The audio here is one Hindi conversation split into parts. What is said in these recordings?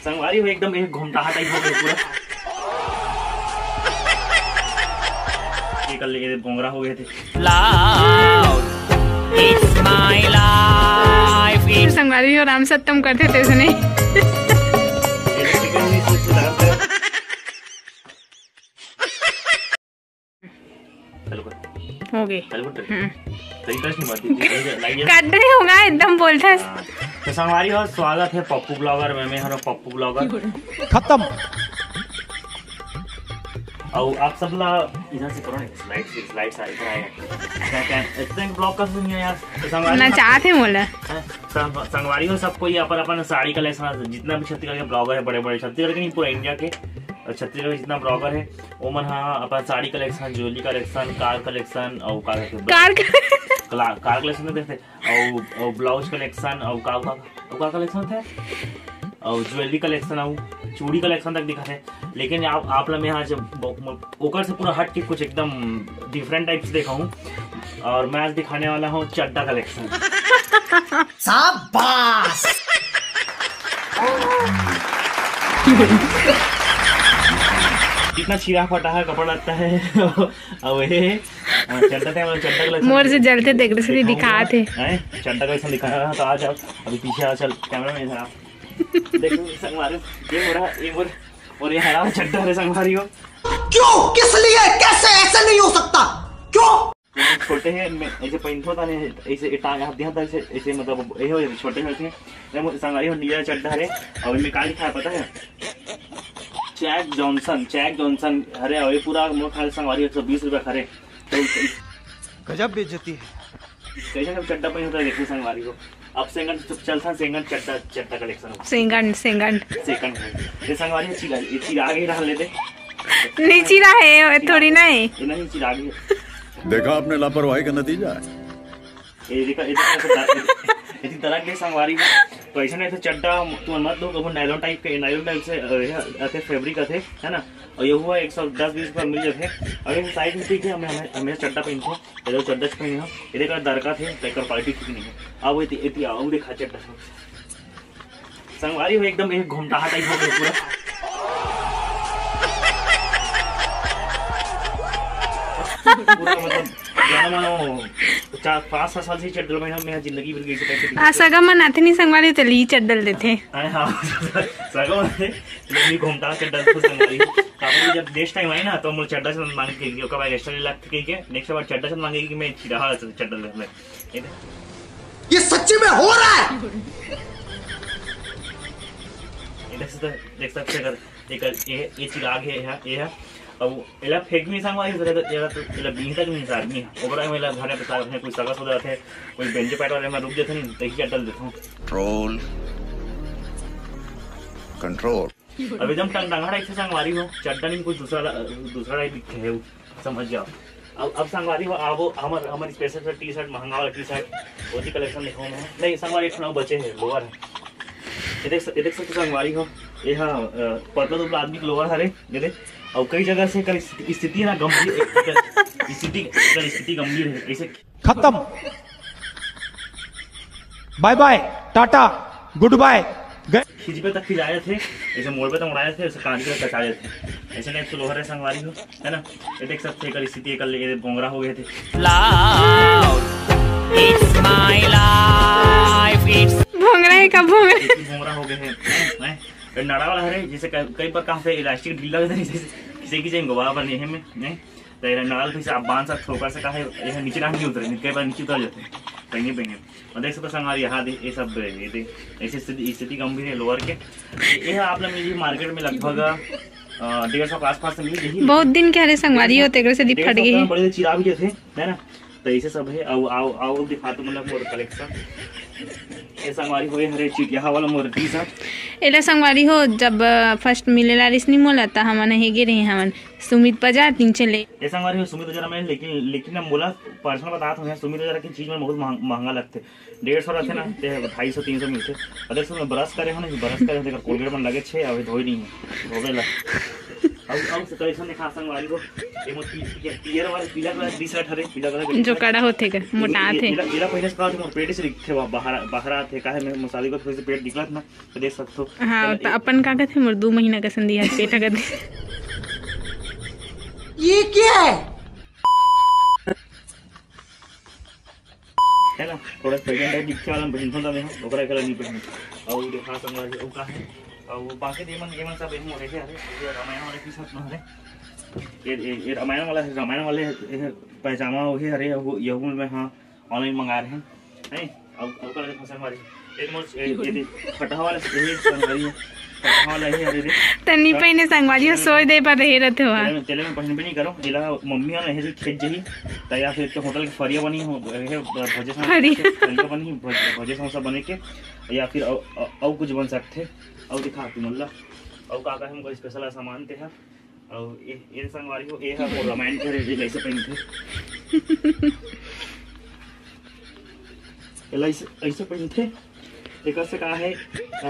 संगवारी हो एकदम एक घुमटाहा टाइप हो गया पूरा। ये कर ले बोंगरा हो गए थे। It's my life. संगवारी और राम सत्तम करते थे इसने। हो गए कर रहे होगा एकदम बोलता है। तो संगवारी हो स्वागत है पप्पू ब्लॉगर में। मैं हूँ पप्पू ब्लॉगर। खत्म। और आप सब लोग इधर से करो ना, स्लाइड्स इधर आएगा। इतना ब्लॉग कर सुनिए यार। तो संगवारी चाहते बोला संगवारी हो सबको ये अपन साड़ी कलेक्शन जितना भी छत्तीसगढ़ के ब्लॉगर है, बड़े बड़े छत्तीसगढ़ के नहीं पूरा इंडिया के, छत्तीसगढ़ में जितना ब्लॉगर है वो मन अपन sari collection, jewellery collection, car collection और कार कलेक्शन देते और ब्लाउज कलेक्शन और का कलेक्शन थे और ज्वेलरी कलेक्शन और चूड़ी कलेक्शन तक दिखा थे। लेकिन आप लोग यहाँ जब ओकर से पूरा हट के कुछ एकदम डिफरेंट टाइप्स देखा हूँ और मैं आज दिखाने वाला हूँ चड्डा कलेक्शन। शाबाश। कितना छिरा फटा है कपड़ा लगता है। अब ये चड्डा कलेक्शन मोर से जलते देख रहे दिखा थे। चड्डा कलेक्शन दिखाया तो आ जाओ अभी पीछे आ, चल कैमरा में इधर देखो संगवारी ये हो रहा है और ये हरा चड्डा है संगवारी हो। क्यों, किस लिए, कैसे, ऐसे नहीं हो सकता, क्यों? छोटे हैं ऐसे पहनते होता नहीं ऐसे टांग तक ऐसे मतलब ये हो छोटे होते हैं संगवारी हो। नीला चड्डा है और इनमें क्या लिखा है पता है? चैक जॉनसन अरे और ये पूरा मोर खाली संगवारी 120 रुपया खरे। गजब बेइज्जती है। कैसे सब चड्डा पहन होता है देखिए संगवारी को। अब सेकंड चलता सेकंड चड्डा कलेक्शन सेकंड ये संगवारी चिराग ही डाल लेते नहीं चिरा है थोड़ी ना है नहीं चिराग देखा आपने लापरवाही का नतीजा है। इतनी तरह के संगवारी तो ऐसा नहीं चड्डा तुम मत लो कभी नायलॉन टाइप से फैब्रिक थे है ना। और ये हुआ 110-20 रुपये मिल जाते। और ये साइड में ठीक है हमें चड्डा पहनते हैं चड्डा पहने हो ये का दरका थे लेकर क्वालिटी ठीक नहीं है। अब इतनी आओ देखा चड्डा संगवारी हो एकदम एक घुमटाहा टाइप हो गया पूरा। मतलब 4-5 साल से चड्डल में जिंदगी बिल गई। सगा मन आते नहीं संगवारी तो ली चड्डल देते। हाँ सगा मन घूमता चड्डल संगवारी जब नेक्स्ट टाइम आई ना तो मुझे चड्डा से मांगे के बाद एक्स्ट्रा लाख के नेक्स्ट बार चड्डा से मांगेगी कि मैं चिराहा चड्डल ले। ये सच्ची में हो रहा है। देख सकते अगर ये चिराग है ये अब एला फेक भी संगवारी हो तो एला बीह तक नहीं आदमी ओकरा में घर पे साथ में कोई सगा हो जाते कोई बेंच पैट वाले में रुक जाते नहीं तही चड्डल देता हूं कंट्रोल। अब एकदम टंगड़ा टाइप से संगवारी हो चड्डा नहीं कुछ दूसरा टाइप है समझ जाओ। अब संगवारी हो आवो हमारी स्पेशल टी शर्ट महंगा वाला टी शर्ट वो कलेक्शन दिखाऊं मैं नहीं संगवारी एक बचे है लोअर है ये देख सकते संगवारी हो ये हाँ पर्पल दुबला आदमी के लोअर हरे ये देख और कई जगह से स्थिति है ना गंभीर स्थिति गंभीर है ऐसे खत्म। Bye bye tata good bye. खिजबे तक खिलाए थे ऐसे मोड़ पे तक उड़ाए थे ऐसे कांच पे कचाए थे ऐसे नहीं तो लोहर है संगवारी हो है ना। ये देख सकते हैं स्थिति कर ले बोंगरा हो गए थे। भोंगरा है कब भोंगरा हो गए हैं नाड़ा वाला है जैसे कई बार कहाँ से इलास्टिक ढीला होता है किसी की चाहिए गोवा पर नहीं में नहीं तो नाड़ा फिर आप बांध सकते ठोकर से कहा है नीचे नहीं उतरे कई बार नीचे उतर जाते हैं पहने और देख सकते संगवारी यहाँ ये सब ऐसी स्थिति गंभीर है लोअर के। ये आप लोग मिली मार्केट में लगभग 150 के आसपास मिली जाएगी। बहुत दिन के हरे संगवारी होते से फट गई बड़े चिराग भी थे है ना तो ऐसे सब है। आओ दिखाते मतलब मोर कलेक्शन ये संगवारी हो हरे चिटिया वाला मोर टी शर्ट एला संगवारी हो जब फर्स्ट मिलेला रिसनी मोला था हमन हेगे रहे हमन सुमित बाजार 3 चले ये संगवारी हो सुमित बाजार में लेकिन हम बोला पर्सनल बताते हैं सुमित बाजार की चीज में बहुत महंगा लगते 150 रहते ना 250-300 मिलते। अगर ब्रश करे हो ना ब्रश करे कोलगेट में लगे 6 अभी धोई नहीं है धोबेला अब कलेक्शन दिखा संगवारी को ये मत पीला वाला टी-शर्ट हरे पीला कलर जो कड़ा होते का मोटा थे इला पहले से मोर पेट से दिखे बाहर थे काहे मैं मसाले को थोड़ी से पेट निकलत ना तो देख सकते हो। हाँ तो अपन का कहते मोर 2 महीना का संधि है पेट का ये क्या है ना थोड़ा पेगेंट टाइप दिखे वाला बहिन था मैं ओकरा कलर नहीं पहन और देखा संगवारी ओ का है और बाकी ये मन सब इन मोटे से हरे रामायण वाले टी-शर्ट में हरे ये रामायण वाले पैजामा वही हरे यहू में हाँ ऑनलाइन मंगा रहे हैं नहीं अब कर फसल वाली एक मोर ये फटा वाला ये संगवारी है फटा वाला ये हरे तन्नी पहने संगवारी सोच दे पर रहे रहते हो तेले में पहन भी नहीं करो इला मम्मी और ऐसे खेत जही तैयार फिर तो होटल की फरिया बनी हो भजे फरिया बनी भजे समोसा बने के या फिर और कुछ बन सकते और दिखा तुम अल्लाह और का हमको स्पेशल सामान थे और ये संगवारी हो ये है रामायण के रे जैसे पहनते ऐसे पहनते एक से का है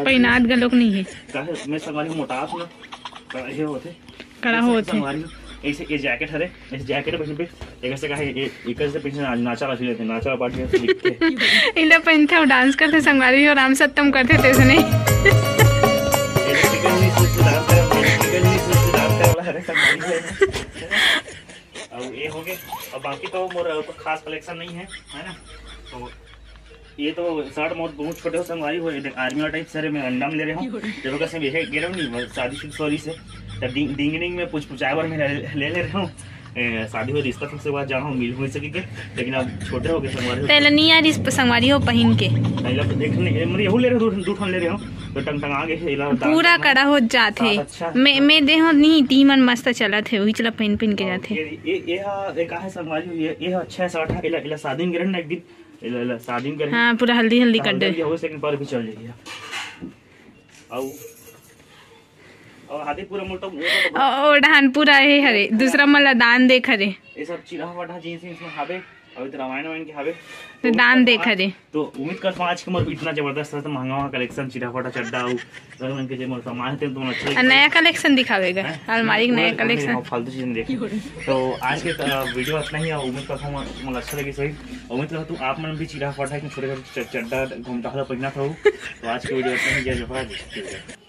पैनात गलोक नहीं है का है मैं संगवारी मोटा सुना का ये होते कड़ा होते संगवारी ऐसे ये जैकेट हरे इस जैकेट पहन पे एक से का है एक से पहन नाचा वाला लेते नाचा पार्टी में लिखते इला पहनते और डांस करते संगवारी और राम सत्तम करते थे इसने ये हो गए और बाकी तो मोर खास कलेक्शन नहीं है ना तो ये तो शर्ट बहुत छोटे हो संगवारी हो आर्मी वाला टाइप सर मैं अंडा में ले रहा हूँ जब कैसे ये गिरा नहीं शादी सॉरी से डिंगनिंग में पुचाए बार मैं ले रहा हूँ शादी हो रिश्ता फिक्स के बाद जहाँ मिल हो सके लेकिन अब छोटे हो गए संगवारी तेल नहीं यार इस संगवारी हो पहन के पहले तो देखने यहू ले रहे दो ठन ले रहे हूँ तो टंग गए पूरा कड़ा हो जाते अच्छा मैं देहो नहीं तीमन मस्त चला थे वही चला पहन के जाते ये का है संगवारी ये अच्छा शर्ट है इला शादी में गिरन एक दिन इला शादी में गिरन हाँ पूरा हल्दी कर दे हो सेकंड पर भी चल जाएगी और आधे पूरा मोटो और डान पूरा है हरे दूसरा मला दान देख हरे ये सब चिरा वटा जींस में हावे और तो रामायण के हावे तो दान देख हरे तो उम्मीद करता हूं आज के मोर इतना जबरदस्त था महंगा कलेक्शन चिरा वटा चड्डा और उनके जे मोर सामान थे तो अच्छा नया कलेक्शन दिखावेगा अलमारी का नया कलेक्शन फालतू चीजें देखी तो आज के वीडियो इतना ही उम्मीद करता हूं मुझे अच्छा लगे सही उम्मीद करता हूं आप मन भी चिरा वटा छोटे छोटे चड्डा घूमता पहना था तो आज के वीडियो इतना ही जय जवाहर।